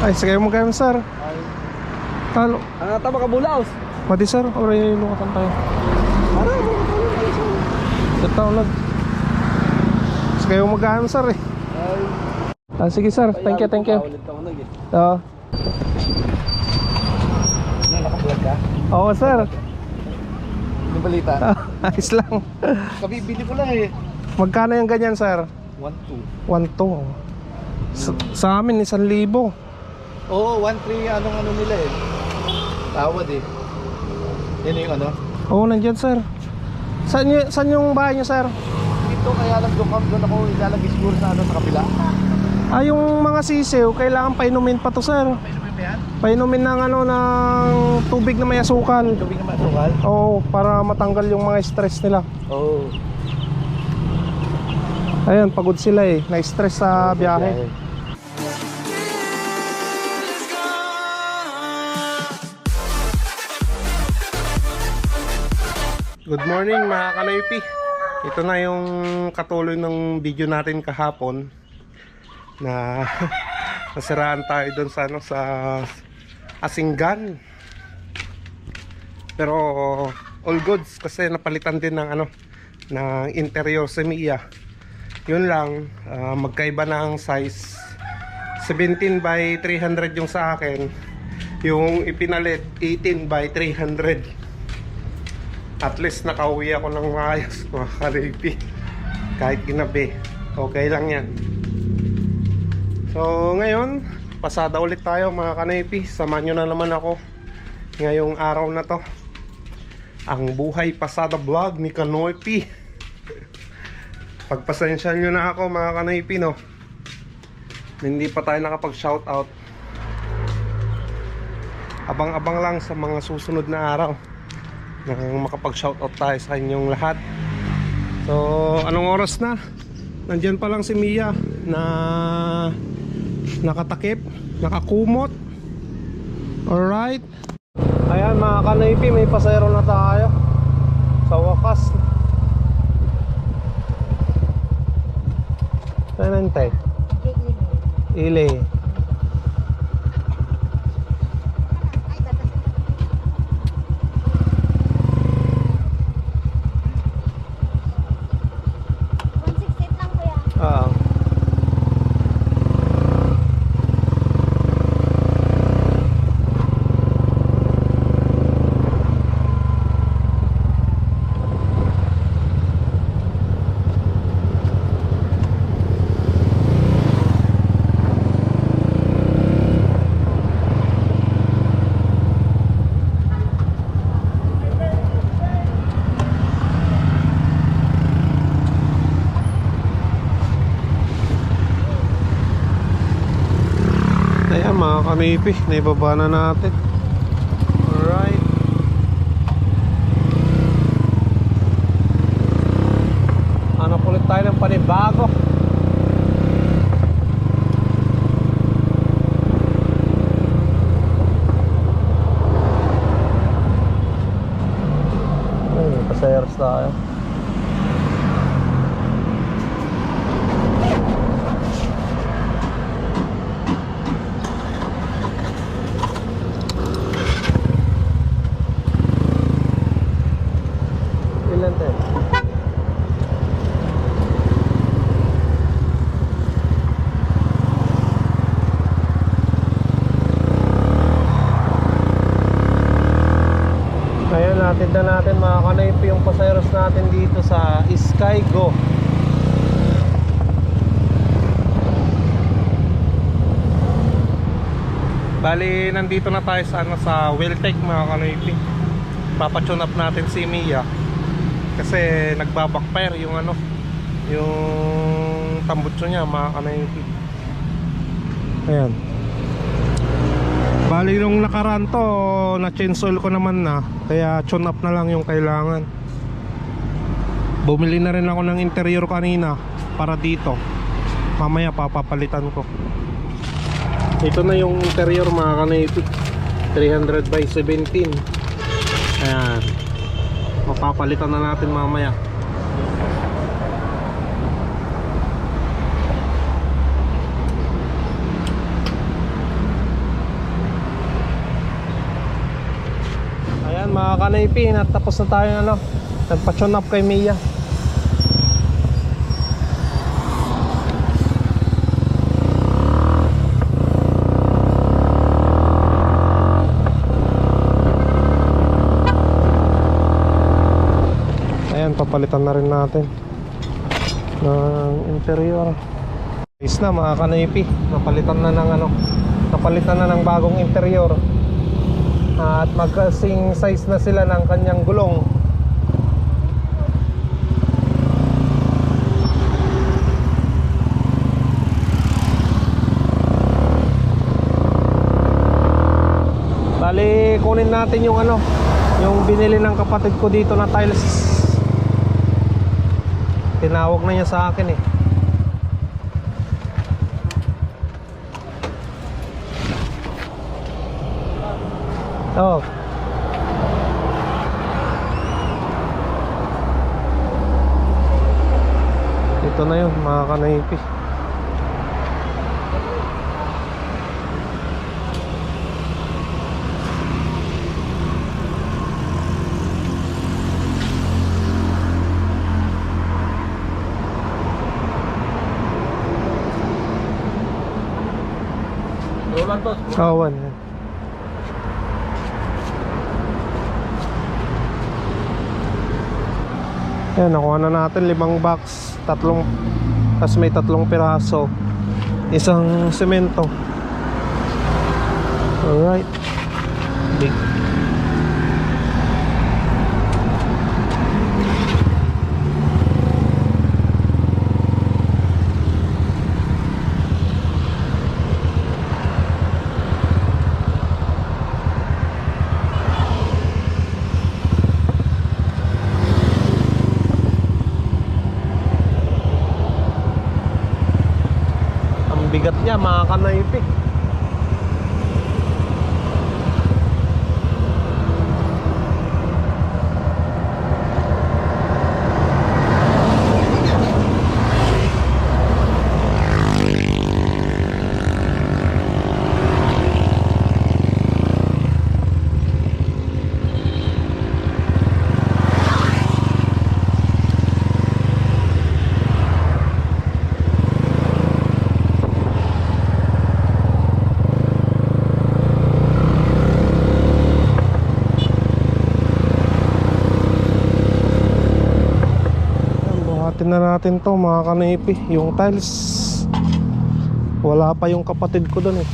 Ay, sige mo kayo, sir. Ay. Talo. Tama ka bulaos. Mati, sir. Oray, lukatan tayo. Para mo ka. Ito, ulag. Sige mo magkano, sir, eh. Ay. Sige, sir. Thank you, thank you. Oo. Nakablog ka? Oo, sir. Yung balita. Ayos lang. Kabibili ko lang eh. Magkano yung ganyan, sir? 1.2. 1.2. Sa amin, 1,000. Oo, 1.3 anong nila eh. Tawad eh. Yan yung ano. Oo, nandyan, sir. Saan yung bahay niyo, sir? Dito kaya lang doon ako ilalagay siguro sa ano sa kabila. Yung mga sisiw, kailangan painumin pa to, sir. Painumin ba yan? Painumin ng ng tubig na may asukal. Tubig na masukal? Oo, para matanggal yung mga stress nila. Oo. Ayun, pagod sila eh. Na-stress sa biyahe. Good morning mga kanaypi. Ito na yung katuloy ng video natin kahapon na nasiraan tayo doon sa sa Asinggan. Pero all goods kasi napalitan din ng ng interior si Mia. Yun lang, magkaiba ng size. 17 by 300 yung sa akin. Yung ipinalit 18 by 300. At least nakauwi ako ng maayos mga karipi. Kahit ginabi, okay lang yan. So ngayon, pasada ulit tayo mga kanipi. Samahan nyo na naman ako ngayong araw na to. Ang buhay pasada vlog ni Kanoypi. Pagpasensyahan nyo na ako mga kanipi, no. Hindi pa tayo nakapag shoutout. Abang-abang lang sa mga susunod na araw nang makapag-shoutout tayo sa inyong lahat. So, anong oras na? Nandyan pa lang si Mia na nakatakip, nakakumot. Alright. Ayan mga kanaypi, may pasayro na tayo. Sa wakas. Tanantay. Ile. Ayan mga kanipi, naibaba na natin. Alright. Hanap ulit tayo ng panibago. Ay, pasayers tayo. Ayan, natin na natin mga kanaypi yung pasayros natin dito sa Skygo. Bali, nandito na tayo sa Welltech mga kanaypi. Papatune up natin si Mia kasi nagbabackfire yung yung tambutso niya mga kanaypi. Ayan. Bali nung nakaraan to, na-change oil ko naman na. Kaya tune up na lang yung kailangan. Bumili na rin ako ng interior kanina para dito. Mamaya papapalitan ko. Ito na yung interior mga kanaypi. 300 by 17. Ayan. Mapapalitan na natin mamaya. kanaypi, natapos na tayo ano, nagpa-tune up kay Mia. Ayan, papalitan na rin natin ng interior. Ayos na mga kanaypi, napalitan na ng ano, napalitan na ng bagong interior. At magkasing size na sila ng kanyang gulong. Bali, kunin natin yung ano, yung binili ng kapatid ko dito na tiles. Tinawag na niya sa akin eh. Oh. Ito na yun mga kanaypi. Kawan. Ayan, nakuha na natin 5 box, tatlong, tas may 3 piraso, isang semento. Alright, big. Bigat niya mga kanaypi. Na natin to mga kanaypi, yung tiles wala pa yung kapatid ko dun eh.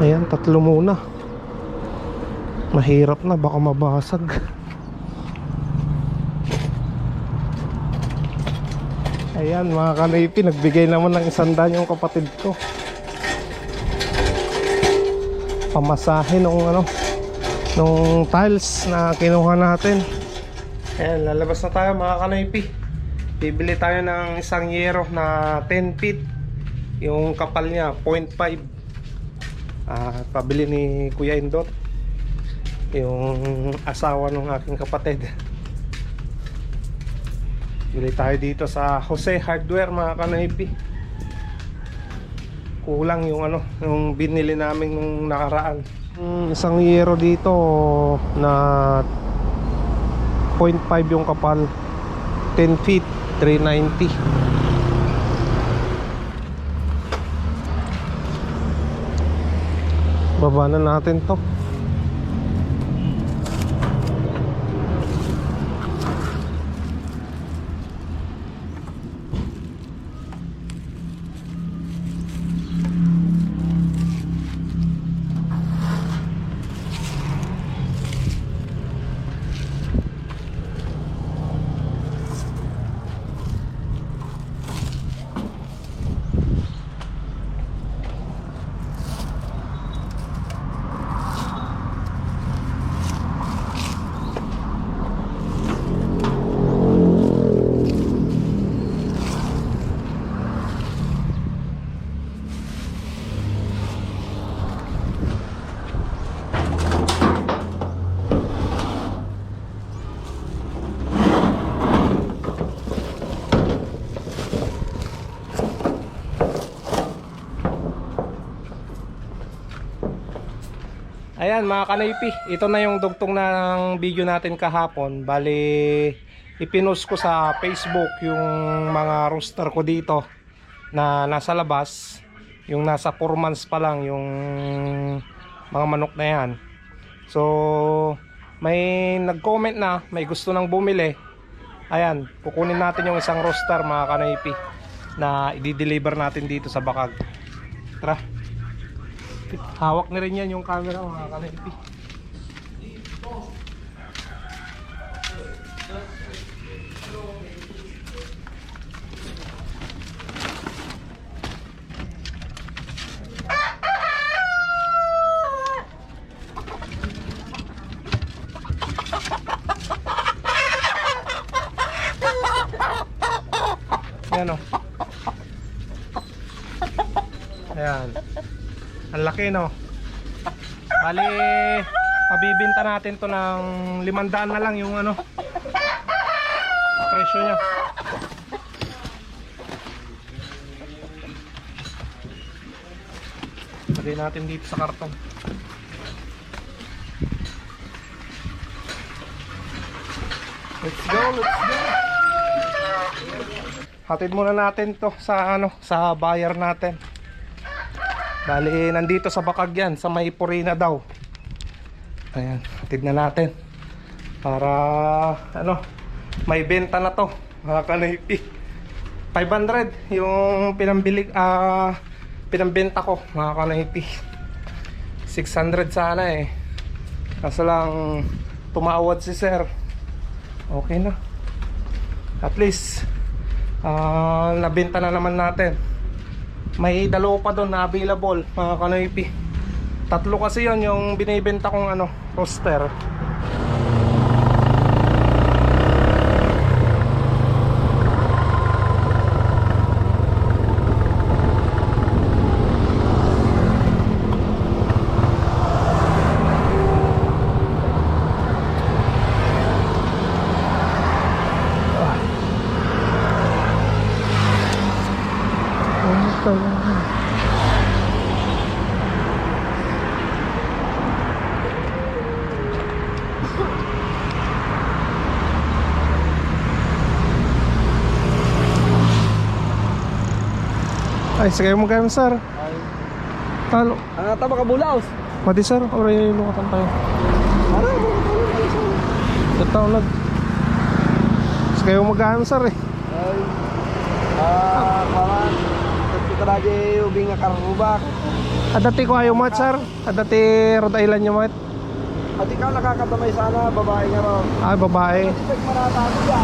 Ayan, 3 muna. Mahirap na, baka mabasag. Ayan mga kanaypi, nagbigay naman ng 100 yung kapatid ko. Pamasahe nung ano, nung tiles na kinuha natin. Ayan, lalabas na tayo mga kanaypi. Bibili tayo ng isang yero na 10 feet. Yung kapal niya 0.5. Pabili ni Kuya Indot, yung asawa ng aking kapatid. Bili tayo dito sa Jose Hardware mga kanaypi. Kulang yung ano, yung binili namin nung nakaraan. Isang yero dito na 0.5 yung kapal, 10 feet, 390. Baba na natin to. Ayan mga kanaypi, ito na yung dugtong ng video natin kahapon. Bali, ipinost ko sa Facebook yung mga rooster ko dito na nasa labas. Yung nasa 4 months pa lang yung mga manok na yan. So, may nag-comment na, may gusto nang bumili. Ayan, kukunin natin yung isang rooster mga kanaypi na i-deliver natin dito sa Bakag. Tara. Hawak na rin yan yung camera mga kanaypi. Ayan o. Ayan. Ang laki no. Bali, mabibinta natin to ng 500 na lang yung ano presyo nya. Lagay natin dito sa karton. Let's go, let's go. Hatid muna natin to sa ano, sa buyer natin. Bali, nandito sa Bakag yan, sa may Purina daw. Ayan, hatid na natin. Para, ano, may benta na to, mga kanaypi. 500 yung pinambenta ko, mga kanaypi. 600 sana eh. Kaso lang, tumawad si sir. Okay na. At least, nabenta na naman natin. May dalawa pa doon na available mga kanaypi. 3 kasi yon yung binibenta kong ano, rooster. Ay, sige mo kayo sir. Ay. Halo. Tama ka bulaos. Mati sir, oray lukatan tayo. Sa taon lag. Sige mo magkano sir eh. Ay. Kawan. Kita lagi ubing nga karubak. Adati ko ayaw mat sir. Adati Rhode Island nyo mat. At ikaw nakakatamay sana, babae nga raw. Ay, babae. Ipag manata siya.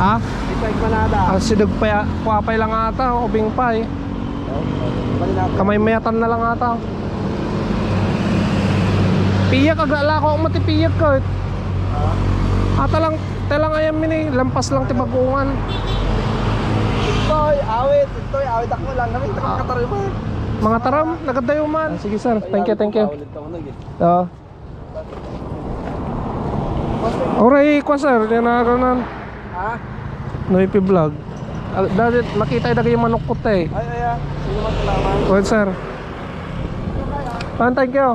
Ha? Ipag manata. Sidog pa, kuwapay lang ata, ubing pa eh. Kamay mayatan na lang ata. Piyak agala ko matipiyak ko. Ata lang telang ayam mini lampas lang ti bagungan. Ito'y awit ako lang kami kataruman. Mga taram nagadayuman. Sige sir, thank you, thank you. Oo. Oray ko sir, yan na kanan. Ha? Noipi vlog. Dati makita yung manok ko te. Ay. Sino man salamat? Well sir. Thank you.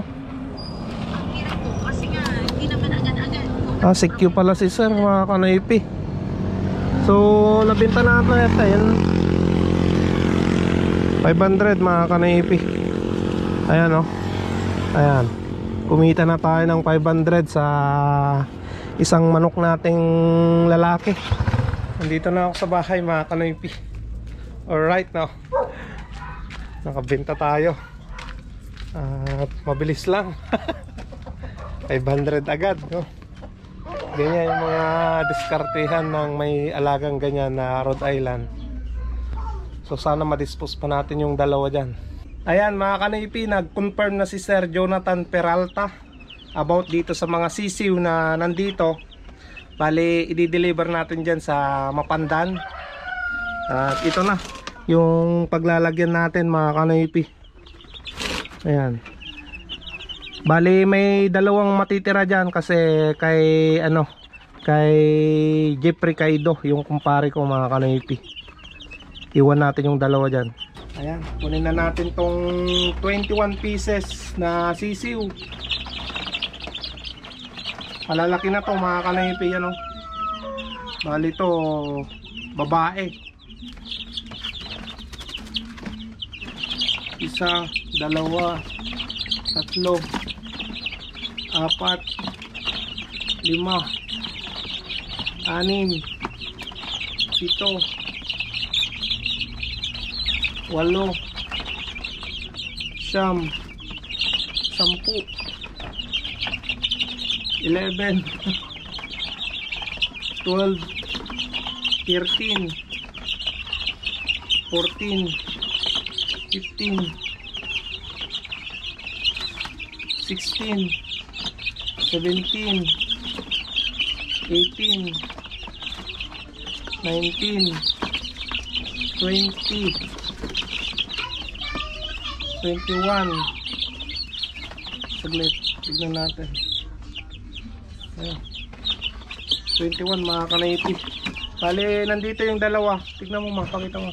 Kasi nga, hindi naman agad-agad. CQ pala si sir, mga kanaypi. So, nabinta natin ito yan. 500 mga kanaypi. Ayan o. Ayan. Kumita na tayo ng 500 sa isang manok nating lalaki. Nandito na ako sa bahay mga kanaypi. Alright now. Nakabenta tayo. At mabilis lang. 500 agad no? Ganyan yung mga diskartehan ng may alagang ganyan na Rhode Island. So sana madispose pa natin yung dalawa dyan. Ayan mga kanaypi, nag-confirm na si Sir Jonathan Peralta about dito sa mga sisiw na nandito. Bali, i-deliver natin dyan sa Mapandan. At ito na yung paglalagyan natin mga kanaypi. Ayan. Bali, may dalawang matitira dyan kasi kay Jeffrey Kaido, yung kumpare ko mga kanaypi. Iwan natin yung dalawa dyan. Ayan, kunin na natin tong 21 pieces na sisiw. Malalaki na to mga kanaypi, ano. Bali to babae. Isa, dalawa, tatlo, apat, lima, anim, pito, walo, siyam, sampu, 11, 12, 13, 14, 15, 16, 17, 18, 19, 20, 21. Saglit, tignan natin. Ayan. 21 mga kanaypi. Bale, nandito yung dalawa. Tignan mo, pakita mo.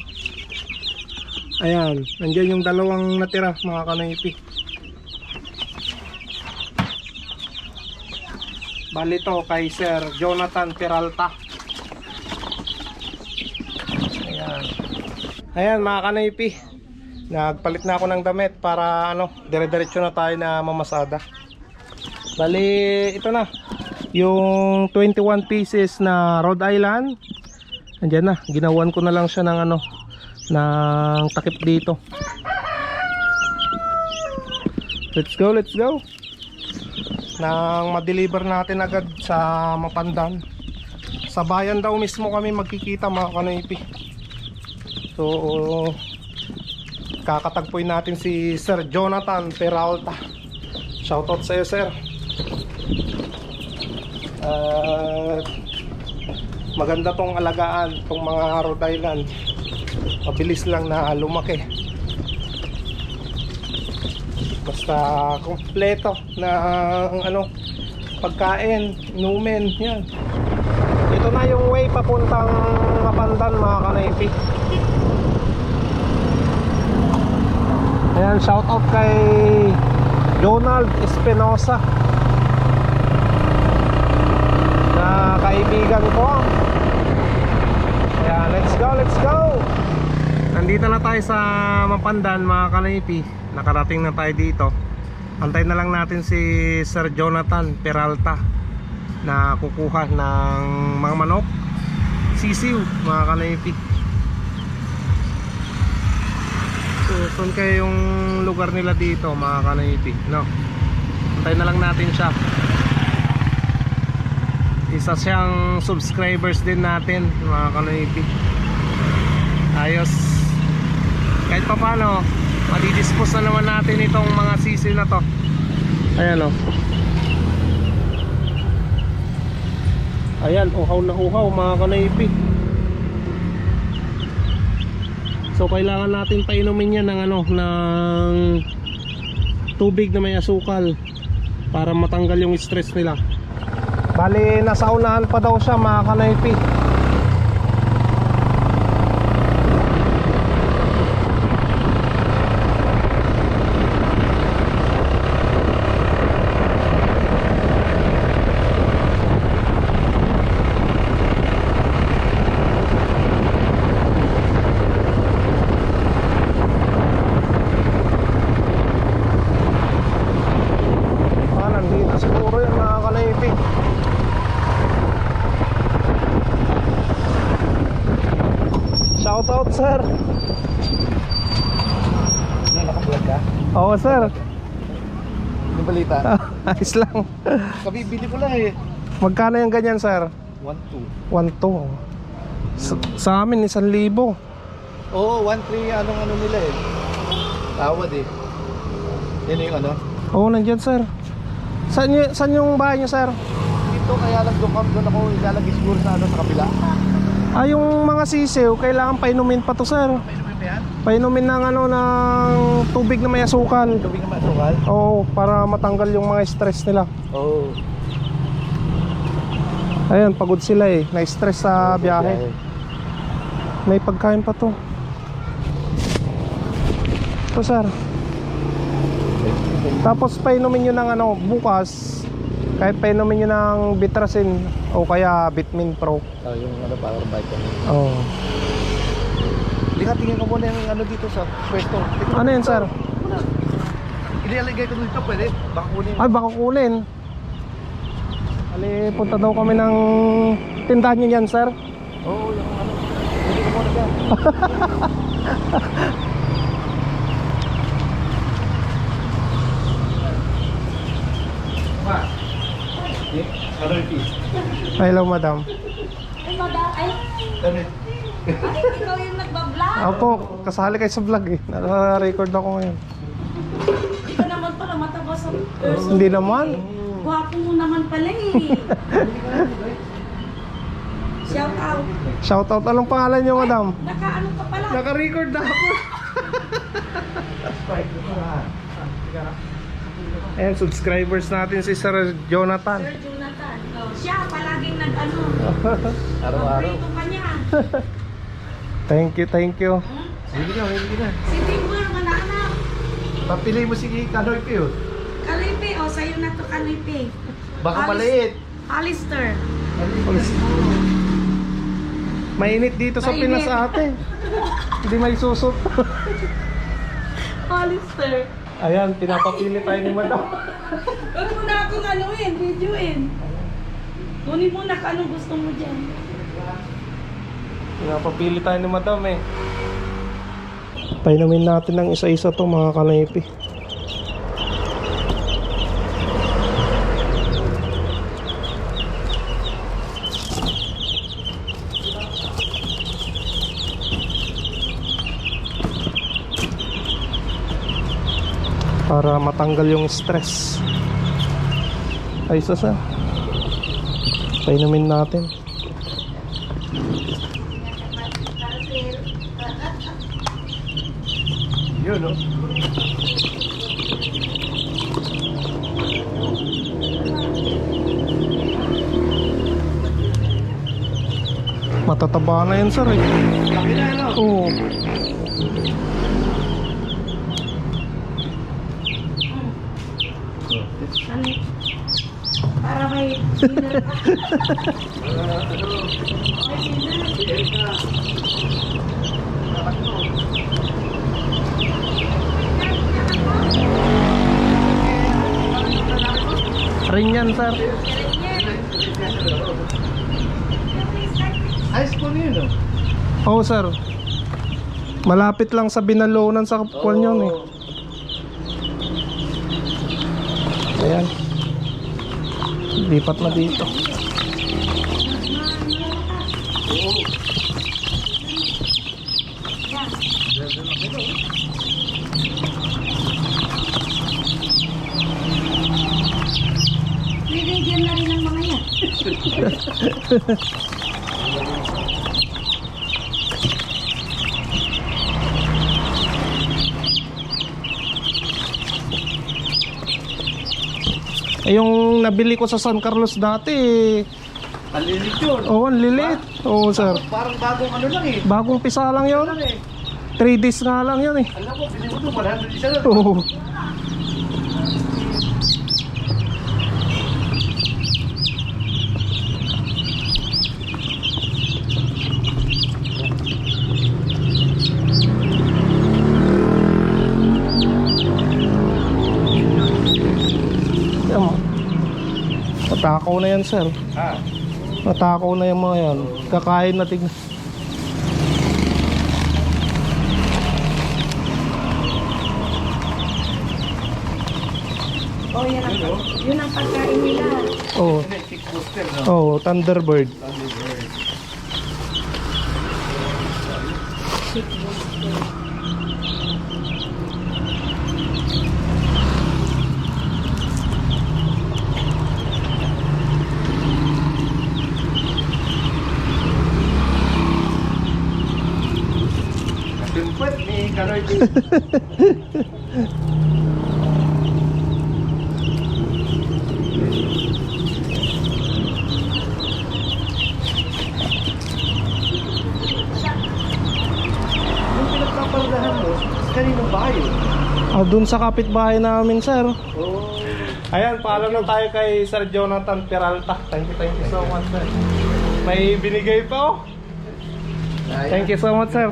Ayan, nandiyan yung dalawang natira mga kanaypi. Bali to kay Sir Jonathan Peralta. Ayan. Ayan mga kanaypi. Nagpalit na ako ng damit para dire-diretso na tayo na mamasada. Bali, ito na. Yung 21 pieces na Rhode Island. Andiyan na, ginawan ko na lang siya ng ng takip dito. Let's go, let's go. Nang ma-deliver natin agad sa Mapandan. Sa bayan daw mismo kami magkikita mga kanaypi. So kakatagpuin natin si Sir Jonathan Peralta. Shoutout sa iyo, sir. Maganda tong alagaan, tong mga Rhode Island. Mabilis lang na lumaki. Basta kompleto na pagkain, inumin, yan. Ito na yung way papuntang Mapandan mga kanaypi. Ayan, shout out kay Donald Espinosa na kaibigan ko. Ayan, let's go, let's go. Nandito na tayo sa Mapandan mga kanaypi. Nakarating na tayo dito. Antay na lang natin si Sir Jonathan Peralta na kukuha ng mga manok, sisiw mga kanaypi. So, saan kayo yung lugar nila dito mga kanaypi, no? Antay na lang natin siya. Isa siyang subscribers din natin mga kanaypi. Ayos. Kahit pa paano, madidispose na naman natin itong mga sisiw na to. Ayan o. Ayan, uhaw na uhaw mga kanaypi. So kailangan natin painumin yan ng ng tubig na may asukal para matanggal yung stress nila. Bali, nasa unahan pa daw siya mga kanaypi. Shout out, sir. Nakablog ka? Oo, sir. Yung balita? Ayos lang. Kabibili ko lang eh. Magkano yung ganyan, sir? 1.2. 1.2. Sa amin 1,000. Oo, 1.3 anong nila eh. Tawad eh. Yan yung Oo, nandyan, sir. Saan yung bahay niyo, sir? Dito kaya lang doon ako ilalagay siguro sa sa kabila. Yung mga sisiw, kailangan painumin pa to, sir. Painumin ba yan? Painumin ng ng tubig na may asukal. Tubig na masukal? Oo, para matanggal yung mga stress nila. Oo. Ayun, pagod sila eh. Na-stress sa biyahe. May pagkain pa to. Ito, sir. Tapos painumin nyo ng bukas. Kahit painumin nyo ng Bitrasin o kaya Bitmin Pro. Yung ano, power bike ko. Oh. Hindi ka, tingin ko muna yung ano dito sa pwesto. Ano yun, sir? Inialigay ko dito, pwede. Baka kunin. Ay, baka kunin. Ali, punta daw kami ng tindahan nyo yan, sir. Oo, yung ano. Hindi ko muna dyan. Ano yung piece? Hello, madam. Ay, ay, Ano ikaw yung nagbablog. Opo, kasali kayo sa vlog eh. Naka-record ako ngayon. Hindi ka naman pala mataba sa person. Hindi naman. Gwapo mo naman pala eh. Shout out. Shoutout. Anong pangalan nyo, madam? Nakaano ka pala? Naka-record na ako. Ayan, subscribers natin si Sir Jonathan. Sir Jonathan. Oh, siya palaging nag-ano. Araw-araw. Paborito ka niya. Thank you, thank you. Hindi ka, hindi ka. Si Timber, manaanak. Papili mo si Kanoy Pio. Kalipe, o sa'yo na to Kalipe. Baka maliit. Alistair. Mainit dito sa Mainit. Pinas ate. Hindi may susot. Alistair. Ayan, pinapapili tayo ni madam. Huwag mo na akong anuin, videoin. Kunin mo na kung anong gusto mo dyan. Pinapapili tayo ni madam eh. Painumin natin ng isa-isa to mga kanaypi. Para matanggal yung stress. Ay, sasa. Painumin natin. Yun, no? Matataba na yan, sir eh. Laki na, ano? Oo. Ano? Para may dinner pa. May dinner. Rin yan, sir. Ayos po niyo, no? Oo, sir. Malapit lang sa Binalonan sa Kapuan yun eh. Ayan. Lipat na dito. Bibigyan na rin ng mga yan. Eh, yung nabili ko sa San Carlos dati eh. Alilit yun. Oo, ang lilit. Oo, sir. Parang bagong ano lang eh. Bagong pisa lang yun. Lang eh. 3 days nga lang yun eh. Alam mo, bili mo ito, 100 isa lang. Oo. Ayan mo. Matakaw na yan, sir. Ah. Matakaw na yung mga yan. Kakain na tignan. Oh, yan ang, yun ang pagkain nila. Oh. Kick booster, no? Oh, Thunderbird. Simpet ni Kanoy Pio. Yung pinagpapaldahan mo, kaninong bahay yun? Ah, dun sa kapitbahay namin, sir. Oh. Ayan, paalam na tayo kay Sir Jonathan Peralta. Thank you so much, sir. May binigay pa, oh. Thank you so much, sir.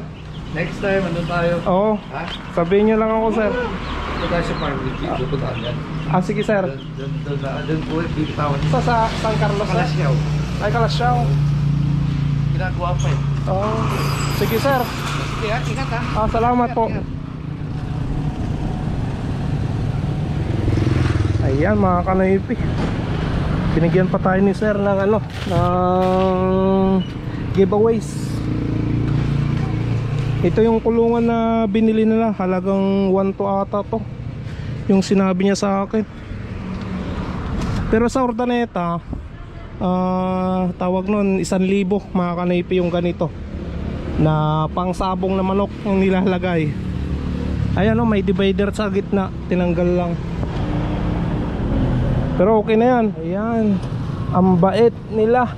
Next time, ano tayo? Oo, Ha? sabihin nyo lang ako, sir. Ito tayo sa Farm Week. Dito tayo yan. Sige, sir. Doon po, dito tayo. Sa San Carlos, sir? Kalasyaw. Ay, Kalasyaw. Ginagawa pa eh. Oo. Sige, sir. Kaya, ingat ha. Salamat po. Ayan, mga kanoypi. Binigyan pa tayo ni sir ng ano, ng giveaways. Ito yung kulungan na binili nila, halagang 1 to ata to. Yung sinabi niya sa akin. Pero sa Ordaneta, tawag nun 1,000 mga kanoypi yung ganito. Na pangsabong na manok yung nilalagay. Ayan o, may divider sa gitna, tinanggal lang. Pero okay na yan. Ayan, ang bait nila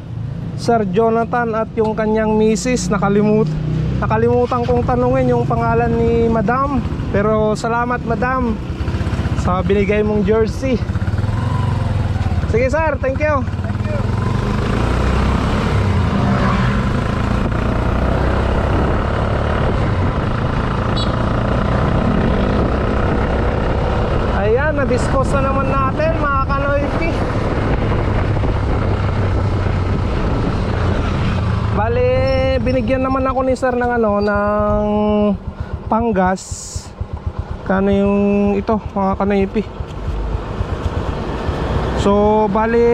Sir Jonathan at yung kanyang misis. Nakalimutan kong tanungin yung pangalan ni Madam. Pero salamat, Madam, sa binigay mong jersey. Sige sir, thank you. Ayan, na-dispose na naman natin mga kanoypi. Bale, binigyan naman ako ni sir ng ano, ng panggas. Kano yung ito mga kanoypi. So, bale,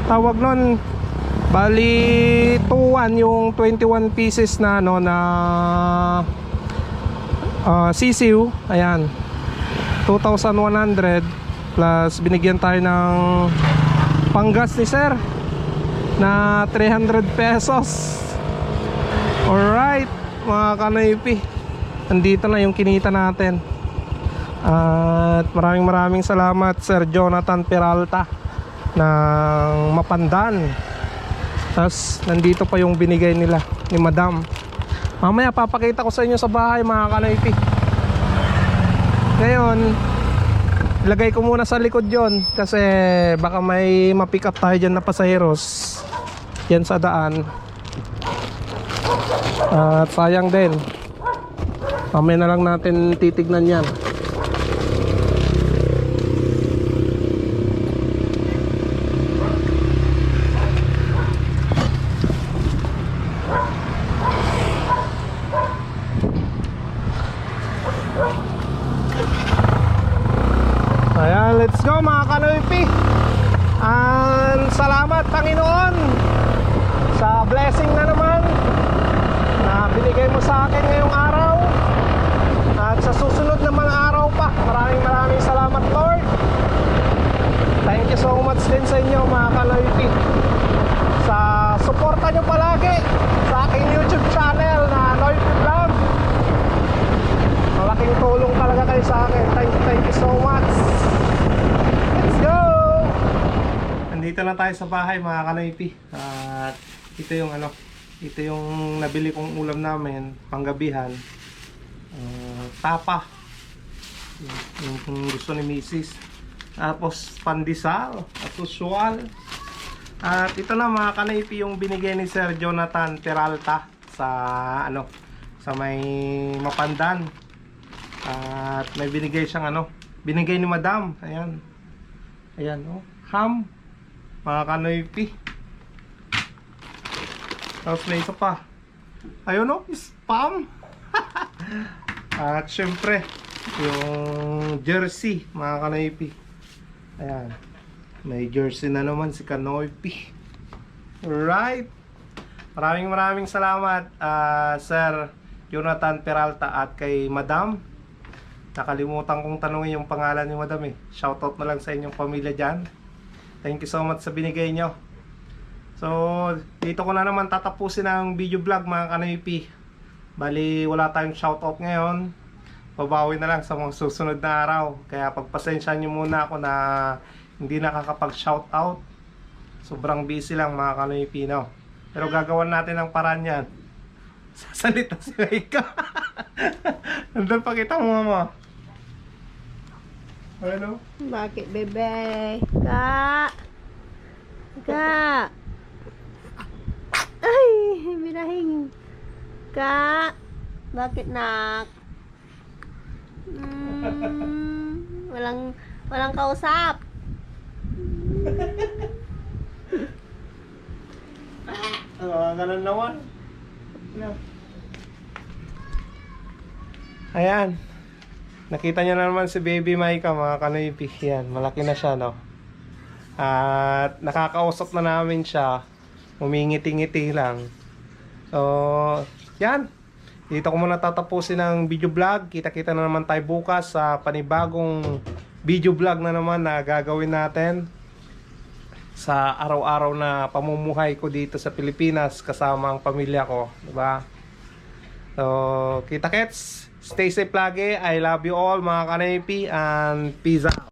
tawag nun, bali 2-1 yung 21 pieces na ano, na sisiw. Ayan, 2,100 plus binigyan tayo ng panggas ni sir na 300 pesos. Alright mga kanoypi, nandito na yung kinita natin. At maraming salamat Sir Jonathan Peralta ng Mapandan. Tapos nandito pa yung binigay nila ni Madam. Mamaya papakita ko sa inyo sa bahay mga kanoypi. Ngayon, ilagay ko muna sa likod yon kasi baka may ma-pick up tayo dyan na pasaheros yan sa daan. At sayang din, mamaya na lang natin titignan yan. Ayan, let's go mga kanoypi. Salamat Panginoon sa blessing na naman na binigay mo sa akin ngayong araw. At sa susunod na mga araw pa, maraming salamat Lord. Thank you so much din sa inyo mga kanoypi sa suporta nyo palagi sa aking YouTube channel na Noypi Vlog. Malaking tulong talaga kayo sa akin. Thank you so much. Let's go! Nandito na tayo sa bahay mga kanoypi. At ito yung ano, ito yung nabili kong ulam namin panggabihan. Tapa. Yung gusto ni Mrs. Tapos pandesal as usual. At ito na mga kanoypi yung binigay ni Sir Jonathan Peralta sa ano, sa may Mapandan. At may binigay siyang ano, binigay ni Madam. Ayan. Ayan, oh, ham mga kanoypi. Tapos may isa pa. Ayun, oh, spam. At syempre yung jersey mga kanoypi. Ayan, may jersey na naman si Kanoypi. Alright, maraming salamat Sir Jonathan Peralta at kay Madam. Nakalimutan kong tanungin yung pangalan ni Madam eh. Shoutout na lang sa inyong pamilya dyan. Thank you so much sa binigay nyo. So dito ko na naman tatapusin ang video vlog mga kanoypi. Bali wala tayong shoutout ngayon. Babawi na lang sa mga susunod na araw. Kaya pagpasensya nyo muna ako na hindi nakakapag shoutout. Sobrang busy lang mga kanoypi, no? Pero gagawan natin ang paraan yan. Sasalita si Maika. Nandun, pakita mo mama. Ano? Bakit, bebe? Ka! Ka! Ay, binahing. Ka! Bakit, nak? Walang kausap. Ganun naman. Ayan. Nakita niyo na naman si Baby Maika, mga kanoypi. Yan, malaki na siya, no? At nakakausap na namin siya. Umingiti-ngiti lang. So, yan. Dito ko muna tatapusin ang video vlog. Kita-kita na naman tayo bukas sa panibagong video vlog na naman na gagawin natin sa araw-araw na pamumuhay ko dito sa Pilipinas kasama ang pamilya ko, diba? So, kita-kits. Stay safe lagi. I love you all, mga kanipi, and peace out.